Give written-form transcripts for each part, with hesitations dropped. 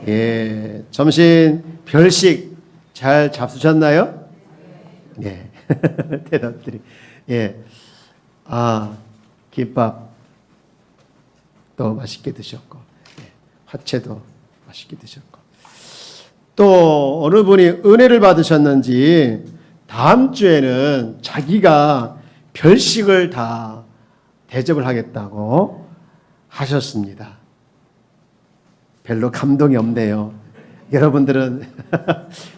예, 점심 별식 잘 잡수셨나요? 네. 대답들이. 예. 김밥 또 맛있게 드셨고, 예. 화채도 맛있게 드셨고. 또 어느 분이 은혜를 받으셨는지 다음 주에는 자기가 별식을 다 대접을 하겠다고 하셨습니다. 별로 감동이 없네요. 여러분들은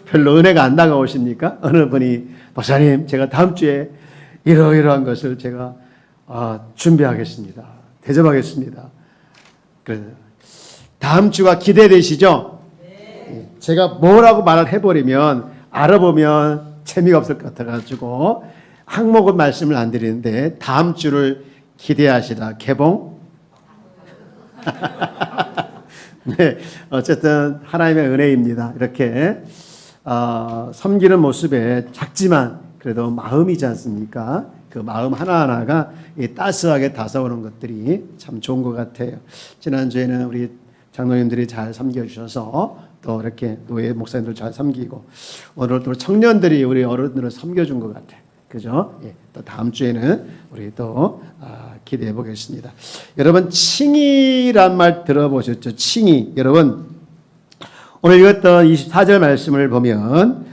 별로 은혜가 안 다가오십니까? 어느 분이 목사님, 제가 다음 주에 이러이러한 것을 제가 준비하겠습니다. 대접하겠습니다. 다음 주가 기대되시죠? 네. 제가 뭐라고 말을 해버리면 알아보면 재미가 없을 것 같아가지고 항목은 말씀을 안 드리는데 다음 주를 기대하시라. 개봉? 네, 어쨌든 하나님의 은혜입니다. 이렇게 섬기는 모습에 작지만 그래도 마음이지 않습니까? 그 마음 하나하나가 따스하게 다가오는 것들이 참 좋은 것 같아요. 지난주에는 우리 장로님들이 잘 섬겨주셔서 또 이렇게 노예 목사님들 잘 섬기고 오늘 또 청년들이 우리 어른들을 섬겨준 것 같아요. 그죠? 예, 또 다음 주에는 우리 또 기대해 보겠습니다. 여러분, 칭의란 말 들어보셨죠? 칭의. 여러분, 오늘 읽었던 24절 말씀을 보면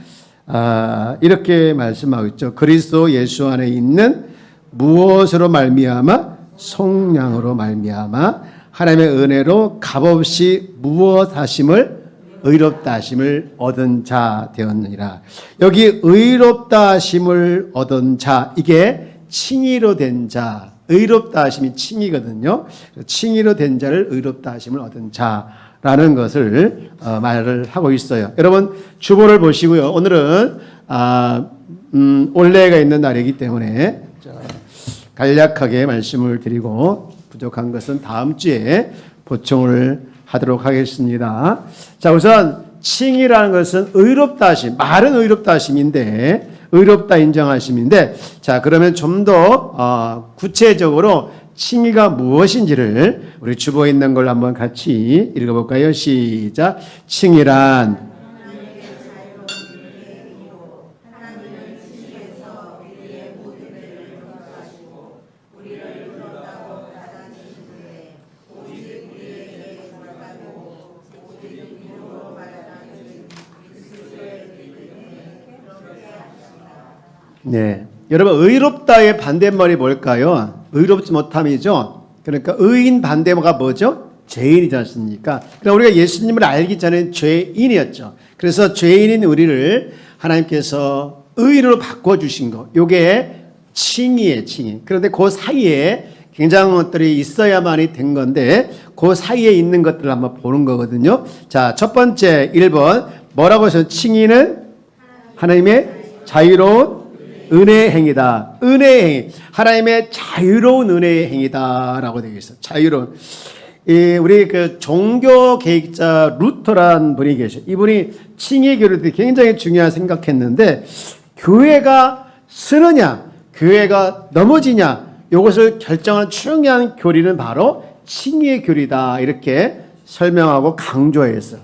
이렇게 말씀하고 있죠. 그리스도 예수 안에 있는 무엇으로 말미암아? 속량으로 말미암아 하나님의 은혜로 값없이 무엇 하심을? 의롭다 하심을 얻은 자 되었느니라. 여기 의롭다 하심을 얻은 자, 이게 칭의로 된 자, 의롭다 하심이 칭의거든요. 칭의로 된 자를 의롭다 하심을 얻은 자라는 것을 말을 하고 있어요. 여러분, 주보를 보시고요. 오늘은 올레가 있는 날이기 때문에 간략하게 말씀을 드리고 부족한 것은 다음 주에 보충을 하도록 하겠습니다. 자, 우선 칭의라는 것은 의롭다 하심, 말은 의롭다 하심인데 의롭다 인정하심인데, 자, 그러면 좀 더 구체적으로 칭의가 무엇인지를 우리 주보에 있는 걸 한번 같이 읽어볼까요? 시작. 칭의란 네, 여러분, 의롭다의 반대말이 뭘까요? 의롭지 못함이죠. 그러니까 의인 반대가 뭐죠? 죄인이지 않습니까? 그러니까 우리가 예수님을 알기 전에 죄인이었죠. 그래서 죄인인 우리를 하나님께서 의인으로 바꿔주신 거, 요게 칭의예요, 칭의. 그런데 그 사이에 굉장한 것들이 있어야만이 된 건데 그 사이에 있는 것들을 한번 보는 거거든요. 자, 첫 번째 1번 뭐라고 해서 칭의는 하나님의 자유로운 은혜의 행위다. 은혜의 행위. 하나님의 자유로운 은혜의 행위다라고 되어 있어요. 자유로운. 우리 그 종교 계획자 루터란 분이 계셔요. 이분이 칭의 교리를 굉장히 중요하게 생각했는데 교회가 쓰느냐, 교회가 넘어지냐, 이것을 결정하는 중요한 교리는 바로 칭의의 교리다. 이렇게 설명하고 강조했어요.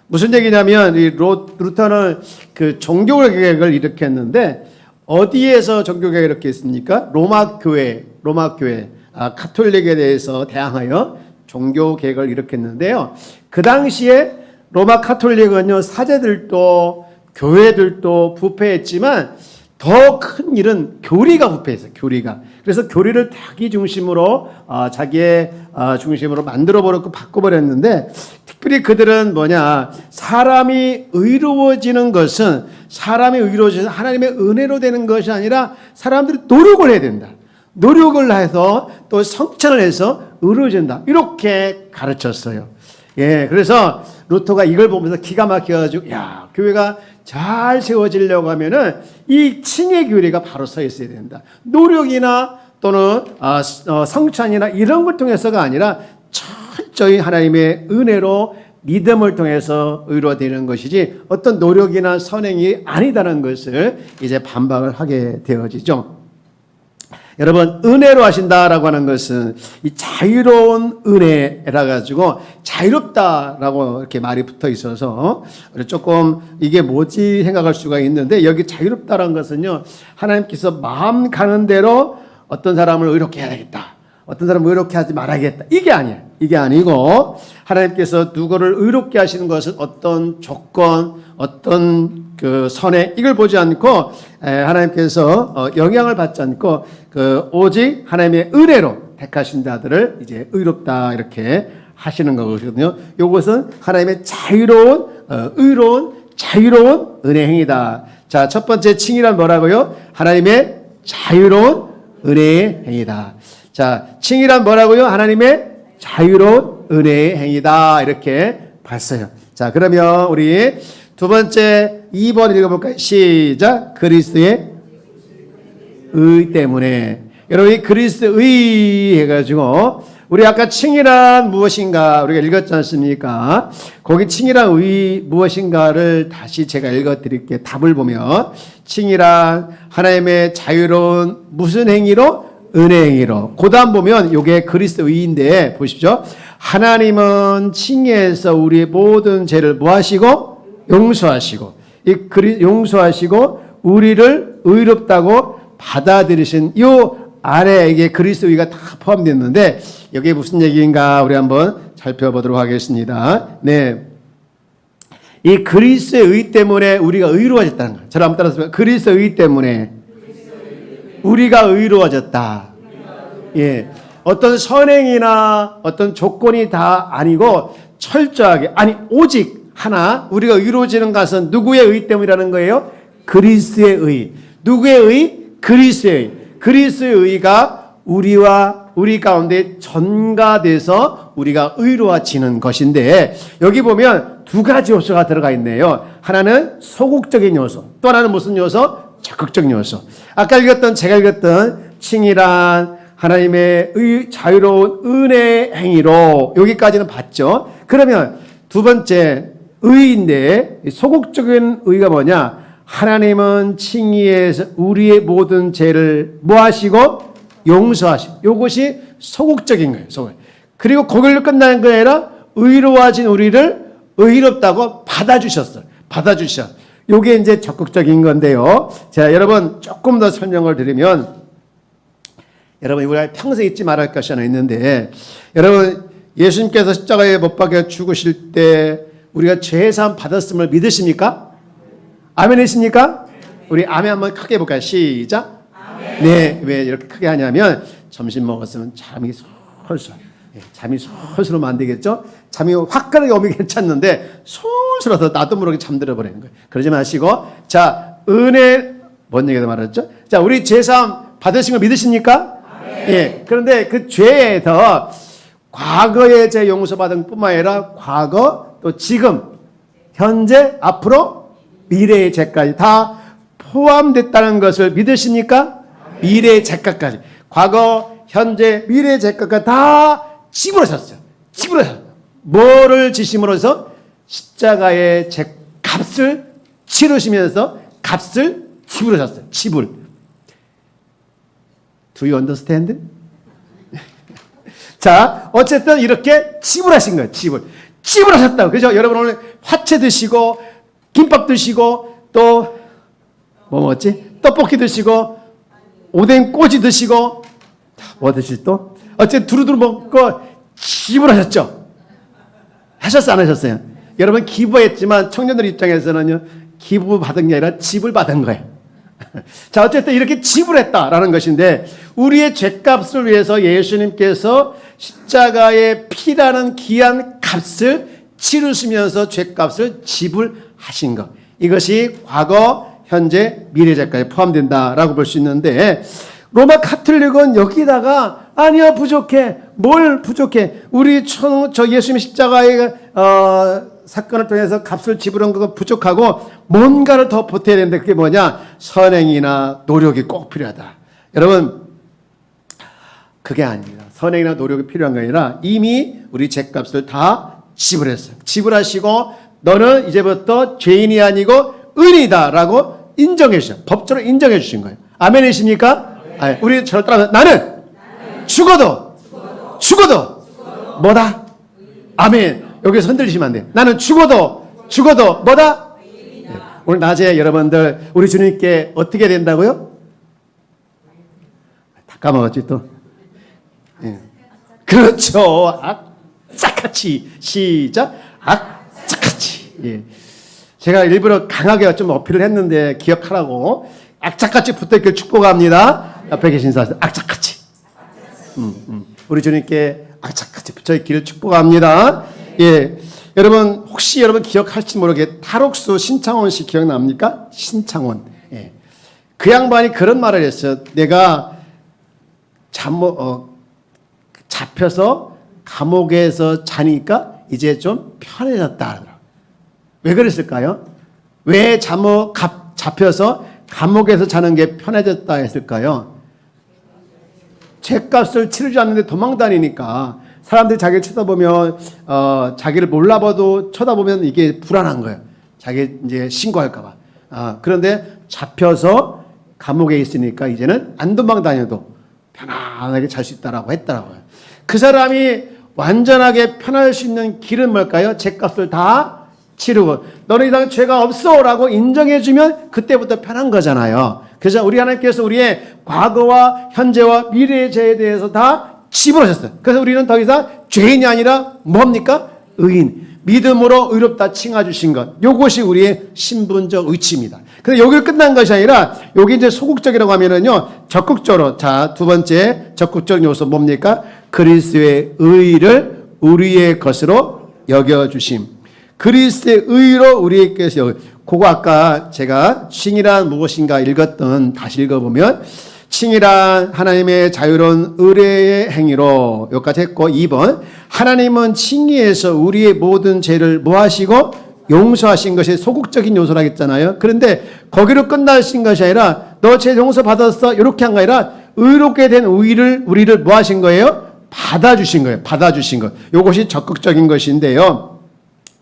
무슨 얘기냐면 이 루터는 그 종교 계획을 일으켰는데 어디에서 종교개혁을 이렇게 했습니까? 로마 교회, 카톨릭에 대해서 대항하여 종교개혁을 일으켰는데요. 그 당시에 로마 카톨릭은요, 사제들도 교회들도 부패했지만 더 큰 일은 교리가 부패했어요. 교리가. 그래서 교리를 자기 중심으로 자기의 중심으로 만들어버렸고 바꿔버렸는데, 특별히 그들은 뭐냐, 사람이 의로워지는 것은 사람이 의로워져서 하나님의 은혜로 되는 것이 아니라 사람들이 노력을 해야 된다. 노력을 해서 또 성찬을 해서 의로워진다. 이렇게 가르쳤어요. 예, 그래서 루터가 이걸 보면서 기가 막혀가지고, 야, 교회가 잘 세워지려고 하면은 이 칭의 교리가 바로 서 있어야 된다. 노력이나 또는 성찬이나 이런 걸 통해서가 아니라 철저히 하나님의 은혜로 믿음을 통해서 의로되는 것이지 어떤 노력이나 선행이 아니다는 것을 이제 반박을 하게 되어지죠. 여러분, 은혜로 하신다라고 하는 것은 이 자유로운 은혜라 가지고 자유롭다라고 이렇게 말이 붙어 있어서 조금 이게 뭐지 생각할 수가 있는데, 여기 자유롭다라는 것은요, 하나님께서 마음 가는 대로 어떤 사람을 의롭게 해야 되겠다, 어떤 사람을 의롭게 하지 말아야겠다, 이게 아니에요. 이게 아니고 하나님께서 누구를 의롭게 하시는 것은 어떤 조건, 어떤 그 선행, 이걸 보지 않고 하나님께서 영향을 받지 않고 오직 하나님의 은혜로 택하신 자들을 이제 의롭다 이렇게 하시는 거거든요. 이것은 하나님의 자유로운 의로운 자유로운 은혜 행위다. 자, 첫 번째 칭의란 뭐라고요? 하나님의 자유로운 은혜의 행위다. 자, 칭의란 뭐라고요? 하나님의 자유로운 은혜의 행위다. 이렇게 봤어요. 자, 그러면 우리 두 번째 2번 읽어볼까요? 시작. 그리스도의 의 때문에. 여러분, 이 그리스도의 해가지고 우리 아까 칭의란 무엇인가 우리가 읽었지 않습니까? 거기 칭의란 의 무엇인가를 다시 제가 읽어드릴게요. 답을 보면 칭의란 하나님의 자유로운 무슨 행위로? 은혜 행위로. 그 다음 보면 이게 그리스도의인데 보십시오. 하나님은 칭의해서 우리의 모든 죄를 뭐하시고? 용서하시고, 용서하시고 우리를 의롭다고 받아들이신 요 아래 이게 그리스도의가 다 포함됐는데, 여기에 무슨 얘기인가 우리 한번 살펴보도록 하겠습니다. 네, 이 그리스도의 의 때문에 우리가 의로워졌다는 거예요. 저를 한번 따라서 그리스도의 의 때문에 우리가 의로워졌다. 예, 어떤 선행이나 어떤 조건이 다 아니고 철저하게, 아니 오직 하나, 우리가 의로워지는 것은 누구의 의 때문이라는 거예요? 그리스도의 의. 누구의 의? 그리스도의 의. 그리스도의 의가 우리 가운데 전가돼서 우리가 의로워지는 것인데, 여기 보면 두 가지 요소가 들어가 있네요. 하나는 소극적인 요소, 또 하나는 무슨 요소? 적극적인 요소. 아까 제가 읽었던 칭의란 하나님의 자유로운 은혜 행위로, 여기까지는 봤죠. 그러면 두 번째 의인데, 소극적인 의가 뭐냐? 하나님은 칭의해서 우리의 모든 죄를 뭐하시고? 용서하시고. 이것이 소극적인 거예요. 그리고 거기로 끝나는 게 아니라 의로워진 우리를 의롭다고 받아주셨어요. 이게 이제 적극적인 건데요. 자, 여러분 조금 더 설명을 드리면, 여러분 우리가 평생 잊지 말할 것이 하나 있는데, 여러분 예수님께서 십자가에 못 박혀 죽으실 때 우리가 죄사함 받았음을 믿으십니까? 아멘이십니까? 우리 아멘 한번 크게 해볼까요? 시작. 아멘. 네, 왜 이렇게 크게 하냐면 점심 먹었으면 잠이 솔솔, 잠이 솔솔 오면 안 되겠죠? 잠이 화끈하게 오면 괜찮는데 솔솔 와서 나도 모르게 잠들어 버리는 거예요. 그러지 마시고, 자, 은혜, 뭔 얘기도 말했죠? 자, 우리 죄사함 받으신 거 믿으십니까? 아멘. 예. 그런데 그 죄에서 과거의 죄 용서받은 뿐만 아니라 과거, 또 지금, 현재, 앞으로, 미래의 죄까지 다 포함됐다는 것을 믿으십니까? 미래의 죄까지, 과거, 현재, 미래의 죄까지 다 지불하셨어요. 뭐를 지심으로써? 십자가의 죄값을 치르시면서 값을 지불하셨어요. 지불. Do you understand? 자, 어쨌든 이렇게 지불하신 거예요. 지불하셨다고. 그죠? 여러분 오늘 화채 드시고 김밥 드시고 또 뭐 먹었지? 떡볶이 드시고 오뎅 꼬지 드시고 뭐 드실 또? 어쨌든 두루두루 먹고 지불하셨죠? 하셨어 안 하셨어요? 여러분 기부했지만 청년들 입장에서는요, 기부 받은 게 아니라 집을 받은 거예요. 자, 어쨌든 이렇게 지불했다라는 것인데, 우리의 죄값을 위해서 예수님께서 십자가의 피라는 귀한 값을 치르시면서 죄값을 지불하신 것, 이것이 과거, 현재, 미래 죄까지 포함된다라고 볼 수 있는데, 로마 카톨릭은 여기다가 아니야 부족해, 뭘 부족해, 우리 저 예수님 십자가의 사건을 통해서 값을 지불한 것은 부족하고 뭔가를 더 보태야 되는데, 그게 뭐냐? 선행이나 노력이 꼭 필요하다. 여러분, 그게 아닙니다. 선행이나 노력이 필요한 게 아니라 이미 우리 죄값을 다 지불했어요. 지불하시고 너는 이제부터 죄인이 아니고 의인이다라고 인정해 주셨어요. 법적으로 인정해 주신 거예요. 아멘이십니까? 우리 저를 따라 나는 죽어도 뭐다? 아멘. 여기서 흔들리시면 안 돼요. 나는 죽어도 뭐다? 네. 오늘 낮에 여러분들 우리 주님께 어떻게 된다고요? 다 까먹었지 또. 네. 그렇죠. 악착같이. 시작. 악착같이. 예. 제가 일부러 강하게 좀 어필을 했는데 기억하라고. 악착같이 붙어있길 축복합니다. 옆에 계신 사람 악착같이. 우리 주님께 악착같이 붙어있기를 축복합니다. 예. 여러분 혹시 여러분 기억할지 모르게 탈옥수 신창원 씨 기억납니까? 신창원. 예. 그 양반이 그런 말을 했어요. 내가 잡혀서 감옥에서 자니까 이제 좀 편해졌다. 왜 그랬을까요? 왜 잡혀서 감옥에서 자는 게 편해졌다 했을까요? 죗값을 치르지 않는데 도망 다니니까 사람들이 자기를 쳐다보면 자기를 몰라봐도 쳐다보면 이게 불안한 거예요. 자기 이제 신고할까 봐. 그런데 잡혀서 감옥에 있으니까 이제는 안 도망 다녀도 편안하게 잘 수 있다라고 했더라고요. 그 사람이 완전하게 편할 수 있는 길은 뭘까요? 죗값을 다 치르고 너는 이상 죄가 없어라고 인정해주면 그때부터 편한 거잖아요. 그래서 우리 하나님께서 우리의 과거와 현재와 미래의 죄에 대해서 다 집어넣으셨어요. 그래서 우리는 더 이상 죄인이 아니라 뭡니까? 의인. 믿음으로 의롭다 칭하주신 것. 요것이 우리의 신분적 의치입니다. 근데 여기 끝난 것이 아니라 여기 이제 소극적이라고 하면은요, 적극적으로. 자, 두 번째 적극적 요소 뭡니까? 그리스도의 의를 우리의 것으로 여겨주심. 그리스도의 의로 우리에게서 그거 아까 제가 칭이란 무엇인가 읽었던 다시 읽어보면 칭이란 하나님의 자유로운 의뢰의 행위로 여기까지 했고 2번 하나님은 칭의에서 우리의 모든 죄를 뭐하시고 용서하신 것이 소극적인 요소라 했잖아요. 그런데 거기로 끝나신 것이 아니라 너 죄 용서 받았어 이렇게 한 거 아니라 의롭게 된 우리를 뭐하신 거예요? 받아주신 거예요. 받아주신 것. 이것이 적극적인 것인데요.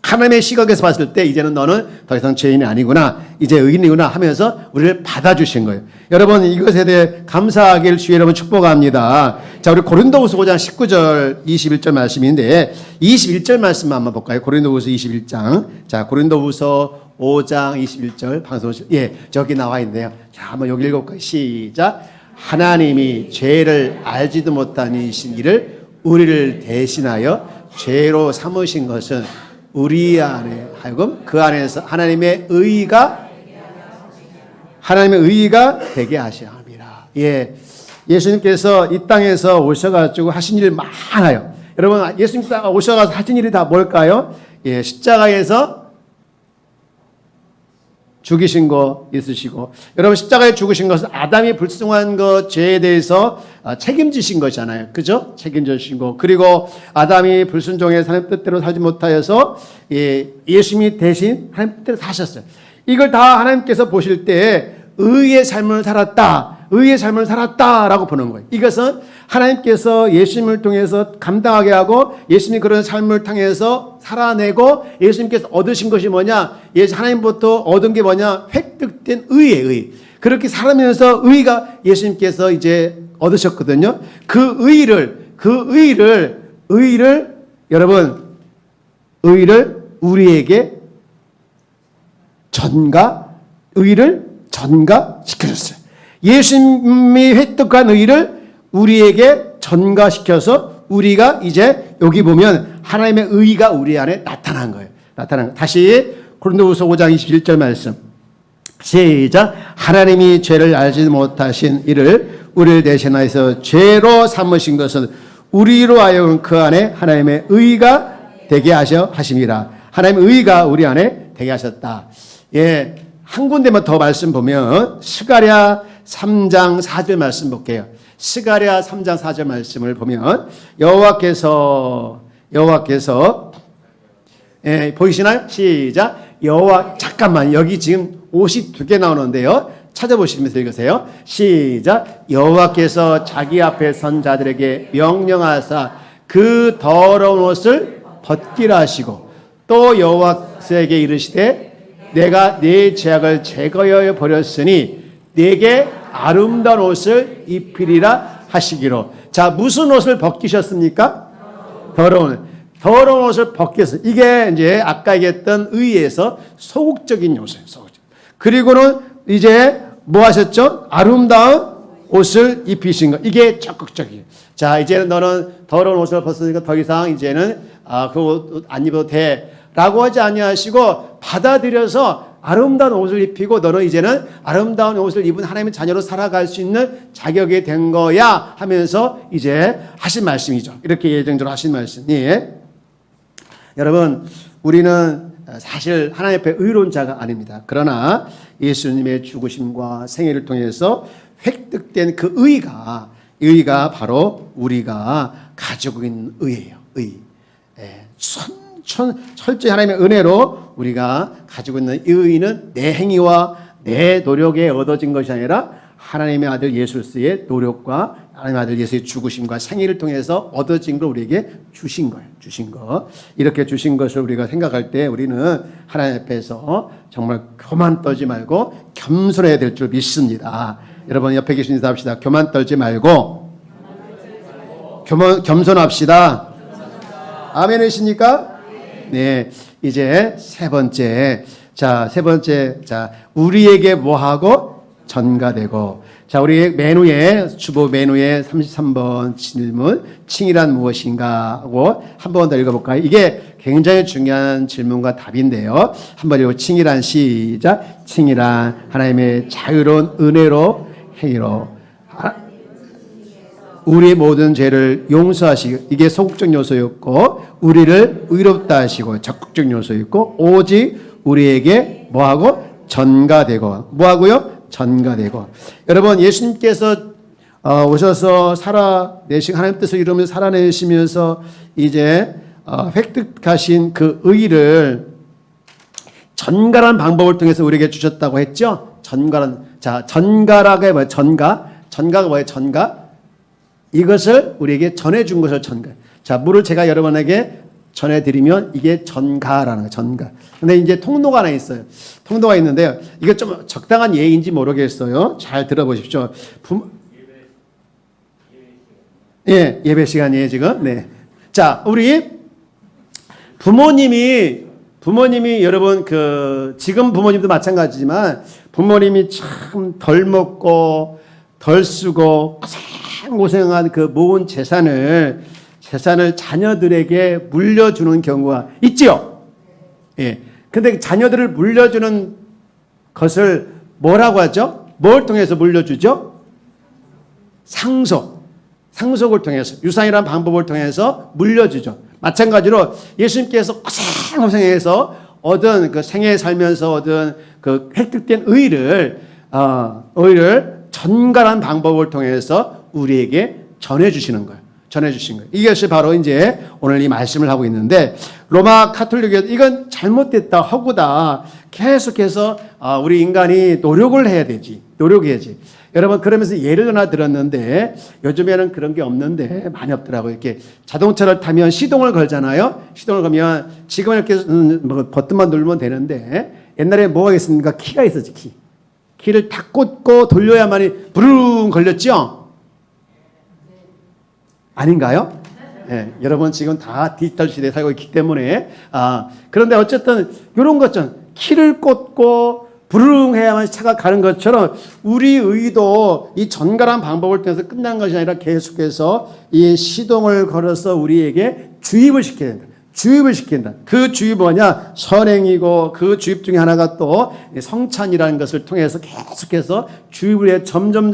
하나님의 시각에서 봤을 때 이제는 너는 더 이상 죄인이 아니구나. 이제 의인이구나 하면서 우리를 받아주신 거예요. 여러분 이것에 대해 감사하길 주의 여러분 축복합니다. 자, 우리 고린도후서 5장 19절 21절 말씀인데 21절 말씀만 한번 볼까요? 고린도후서 21장. 자, 고린도후서 5장 21절 방송 저기 나와 있네요. 자, 한번 여기 읽어볼까요? 시작. 하나님이 죄를 알지도 못한 이신 이를 우리를 대신하여 죄로 삼으신 것은 우리 안에 하여금 그 안에서 하나님의 의가 되게 하셔야 합니다. 예, 예수님께서 이 땅에서 오셔가지고 하신 일 많아요. 여러분 예수님께서 오셔가지고 하신 일이 다 뭘까요? 예, 십자가에서 죽이신 거 있으시고 여러분 십자가에 죽으신 것은 아담이 불순한 것 죄에 대해서 책임지신 거잖아요. 그죠? 책임지신 거. 그리고 아담이 불순종해 하나님 뜻대로 살지 못하여서 예수님이 대신 하나님 뜻대로 사셨어요. 이걸 다 하나님께서 보실 때 의의 삶을 살았다라고 보는 거예요. 이것은 하나님께서 예수님을 통해서 감당하게 하고 예수님이 그런 삶을 통해서 살아내고 예수님께서 얻으신 것이 뭐냐? 하나님부터 얻은 게 뭐냐? 획득된 의예요, 의. 그렇게 살면서 의가 예수님께서 이제 얻으셨거든요. 그 의를 여러분, 의를 우리에게 전가시켜줬어요. 예수님이 획득한 의를 우리에게 전가시켜서 우리가 이제 여기 보면 하나님의 의가 우리 안에 나타난 거예요. 다시 고린도후서 5장 21절 말씀. 시작. 하나님이 죄를 알지 못하신 이를 우리를 대신하여서 죄로 삼으신 것은 우리로 하여금 그 안에 하나님의 의가 되게 하심이라. 하나님의 의가 우리 안에 되게 하셨다. 예, 한 군데만 더 말씀 보면 스가랴 3장 4절 말씀 볼게요. 스가랴 3장 4절 말씀을 보면 여호와께서 보이시나요? 시작. 잠깐만 여기 지금 옷이 두 개 나오는데요. 찾아보시면서 읽으세요. 시작. 여호와께서 자기 앞에 선 자들에게 명령하사 그 더러운 옷을 벗기라 하시고 또 여호와에게 이르시되 내가 네 죄악을 제거하여 버렸으니 네게 아름다운 옷을 입히리라 하시기로. 자, 무슨 옷을 벗기셨습니까? 더러운 옷을 벗겼어요. 이게 이제 아까 얘기했던 의에서 소극적인 요소예요. 소극적. 그리고는 이제 뭐 하셨죠? 아름다운 옷을 입히신 거. 이게 적극적이에요. 자, 이제는 너는 더러운 옷을 벗으니까 더 이상 이제는 그 옷 안 입어도 돼. 라고 하지 아니하시고 받아들여서 아름다운 옷을 입히고 너는 이제는 아름다운 옷을 입은 하나님의 자녀로 살아갈 수 있는 자격이 된 거야 하면서 이제 하신 말씀이죠. 이렇게 예정적으로 하신 말씀이. 여러분, 우리는 사실 하나님 앞에 의로운 자가 아닙니다. 그러나 예수님의 죽으심과 생애를 통해서 획득된 그 의가 바로 우리가 가지고 있는 의예요. 의. 철저히 하나님의 은혜로 우리가 가지고 있는 이 의는 내 행위와 내 노력에 얻어진 것이 아니라 하나님의 아들 예수 그리스도의 노력과 하나님의 아들 예수의 죽으심과 생애를 통해서 얻어진 걸 우리에게 주신 거예요. 주신 거. 이렇게 주신 것을 우리가 생각할 때 우리는 하나님 앞에서 정말 교만 떨지 말고 겸손해야 될 줄 믿습니다. 여러분 옆에 계신 인사 합시다. 교만 떨지 말고 겸손합시다. 아멘이십니까? 네, 이제 세 번째. 자, 우리에게 뭐하고 전가되고. 자, 우리 메뉴에, 주보 메뉴에 33번 질문, 칭이란 무엇인가 하고 한 번 더 읽어볼까요? 이게 굉장히 중요한 질문과 답인데요. 한번 읽고 칭이란 시작. 칭이란 하나님의 자유로운 은혜로 행위로 우리 모든 죄를 용서하시고, 이게 소극적 요소였고, 우리를 의롭다 하시고 적극적 요소였고, 오직 우리에게 뭐하고 전가되고. 뭐하고요? 전가되고. 여러분, 예수님께서 오셔서 살아내신 하나님 뜻을 이루면서 살아내시면서 이제 획득하신 그 의를 전가라는 방법을 통해서 우리에게 주셨다고 했죠. 전가라가 뭐예요? 전가가 뭐예요? 전가? 이것을 우리에게 전해준 것을 전가. 자, 물을 제가 여러분에게 전해드리면 이게 전가라는 거예요. 전가. 근데 이제 통로가 하나 있어요. 통로가 있는데요. 이거 좀 적당한 예인지 모르겠어요. 잘 들어보십시오. 예배 시간이에요, 지금. 네. 자, 우리 부모님이 여러분 지금 부모님도 마찬가지지만 부모님이 참 덜 먹고 덜 쓰고 고생한 그 모은 재산을 자녀들에게 물려주는 경우가 있지요. 예. 근데 자녀들을 물려주는 것을 뭐라고 하죠? 뭘 통해서 물려주죠? 상속을 통해서, 유산이라는 방법을 통해서 물려주죠. 마찬가지로 예수님께서 고생해서 얻은 그 생애 살면서 얻은 그 획득된 의를 전가라는 방법을 통해서 우리에게 전해주시는 거예요. 전해주신 거예요. 이것이 바로 이제 오늘 이 말씀을 하고 있는데, 로마 카톨릭에서 이건 잘못됐다, 허구다. 계속해서 우리 인간이 노력을 해야 되지. 노력해야지. 여러분, 그러면서 예를 하나 들었는데, 요즘에는 그런 게 없는데, 많이 없더라고요. 이렇게 자동차를 타면 시동을 걸잖아요. 시동을 걸면 지금 이렇게 버튼만 누르면 되는데, 옛날에 뭐가 있습니까? 키가 있었지, 키. 키를 탁 꽂고 돌려야만이 부르릉 걸렸죠? 아닌가요? 네, 여러분 지금 다 디지털 시대에 살고 있기 때문에 그런데 어쨌든 이런 것처럼 키를 꽂고 부르릉 해야만 차가 가는 것처럼 우리 의도 이 전가란 방법을 통해서 끝난 것이 아니라 계속해서 이 시동을 걸어서 우리에게 주입을 시켜야 된다. 주입을 시킨다. 그 주입이 뭐냐? 선행이고 그 주입 중에 하나가 또 성찬이라는 것을 통해서 계속해서 주입을 해 점점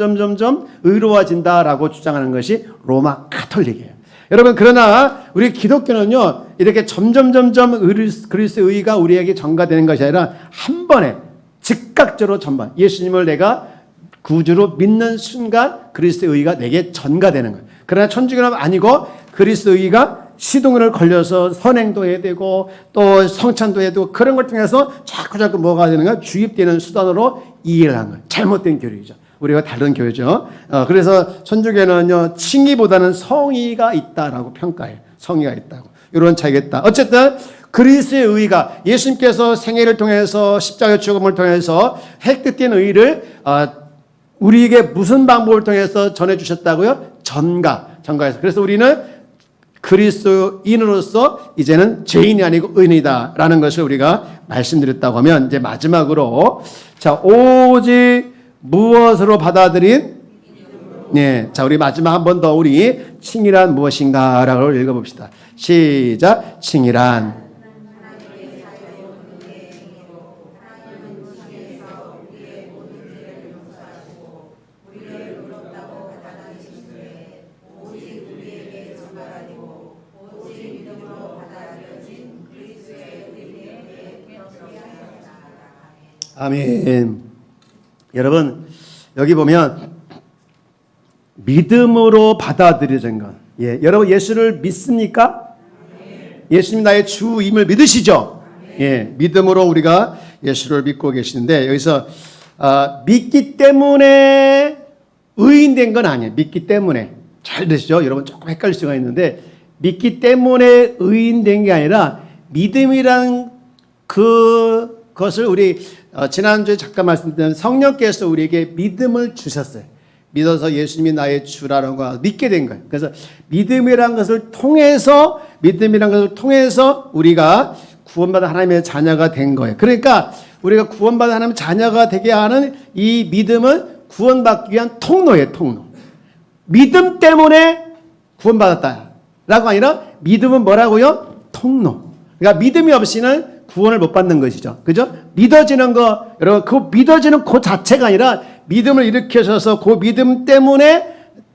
의로워진다라고 주장하는 것이 로마 카톨릭이에요. 여러분, 그러나 우리 기독교는요, 이렇게 점점 그리스도의 의가 우리에게 전가되는 것이 아니라 한 번에 즉각적으로 전반, 예수님을 내가 구주로 믿는 순간 그리스도의 의가 내게 전가되는 거예요. 그러나 천주교는 아니고 그리스도의 의가 시동을 걸려서 선행도 해야 되고 또 성찬도 해야 되고 그런 걸 통해서 자꾸 뭐가 되는가? 주입되는 수단으로 이해를 한 거예요. 잘못된 교리죠. 우리가 다른 교회죠. 그래서 천주교는요, 칭의보다는 성의가 있다라고 평가해요. 성의가 있다고. 이런 차이가 있다. 어쨌든 그리스도의 의가 예수님께서 생애를 통해서 십자가의 죽음을 통해서 획득된 의를 우리에게 무슨 방법을 통해서 전해주셨다고요? 전가해서. 그래서 우리는 그리스도인으로서 이제는 죄인이 아니고 의인이다라는 것을 우리가 말씀드렸다고 하면, 이제 마지막으로 자, 오직 무엇으로 받아들인? 네, 자, 우리 마지막 한 번 더 우리 칭의란 무엇인가라고 읽어봅시다. 시작. 칭의란 아멘. 여러분, 여기 보면 믿음으로 받아들여진 것. 예, 여러분 예수를 믿습니까? 예수님 나의 주임을 믿으시죠? 예, 믿음으로 우리가 예수를 믿고 계시는데, 여기서 믿기 때문에 의인된 건 아니에요. 믿기 때문에. 잘 되시죠? 여러분 조금 헷갈릴 수가 있는데, 믿기 때문에 의인된 게 아니라 믿음이란 그것을 우리 지난주에 잠깐 말씀드린 성령께서 우리에게 믿음을 주셨어요. 믿어서 예수님이 나의 주라는 거 믿게 된 거예요. 그래서 믿음이란 것을 통해서 우리가 구원받은 하나님의 자녀가 된 거예요. 그러니까 우리가 구원받은 하나님의 자녀가 되게 하는 이 믿음은 구원받기 위한 통로예요. 통로. 믿음 때문에 구원받았다라고 아니라 믿음은 뭐라고요? 통로. 그러니까 믿음이 없이는 구원을 못 받는 것이죠. 그죠? 믿어지는 거, 여러분, 그 믿어지는 그 자체가 아니라 믿음을 일으켜서 그 믿음 때문에가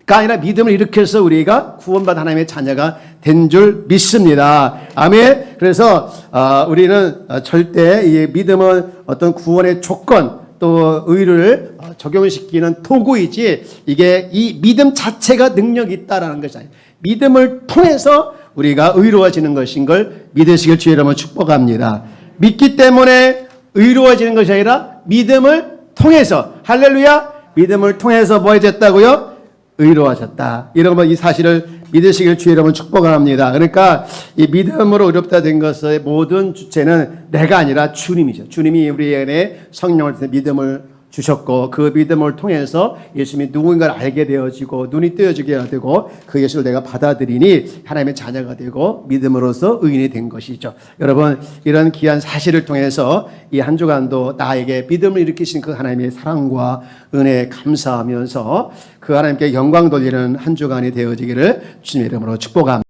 아니라 믿음을 일으켜서 우리가 구원받은 하나님의 자녀가 된 줄 믿습니다. 아멘. 그래서 우리는 절대 이 믿음은 어떤 구원의 조건 또 의를 적용시키는 도구이지, 이게 이 믿음 자체가 능력이 있다라는 것이 아니에요. 믿음을 통해서 우리가 의로워지는 것인 걸 믿으시길 주의 이름으로 축복합니다. 믿기 때문에 의로워지는 것이 아니라 믿음을 통해서, 할렐루야, 믿음을 통해서 뭐 해졌다고요? 의로워졌다. 여러분 이 사실을 믿으시길 주의 이름으로 축복합니다. 그러니까 이 믿음으로 의롭다 된 것의 모든 주체는 내가 아니라 주님이죠. 주님이 우리에게 성령을 통해 믿음을 주셨고, 그 믿음을 통해서 예수님이 누군가를 알게 되어지고 눈이 뜨여지게 되고 그 예수를 내가 받아들이니 하나님의 자녀가 되고 믿음으로써 의인이 된 것이죠. 여러분, 이런 귀한 사실을 통해서 이 한 주간도 나에게 믿음을 일으키신 그 하나님의 사랑과 은혜에 감사하면서 그 하나님께 영광 돌리는 한 주간이 되어지기를 주님의 이름으로 축복합니다.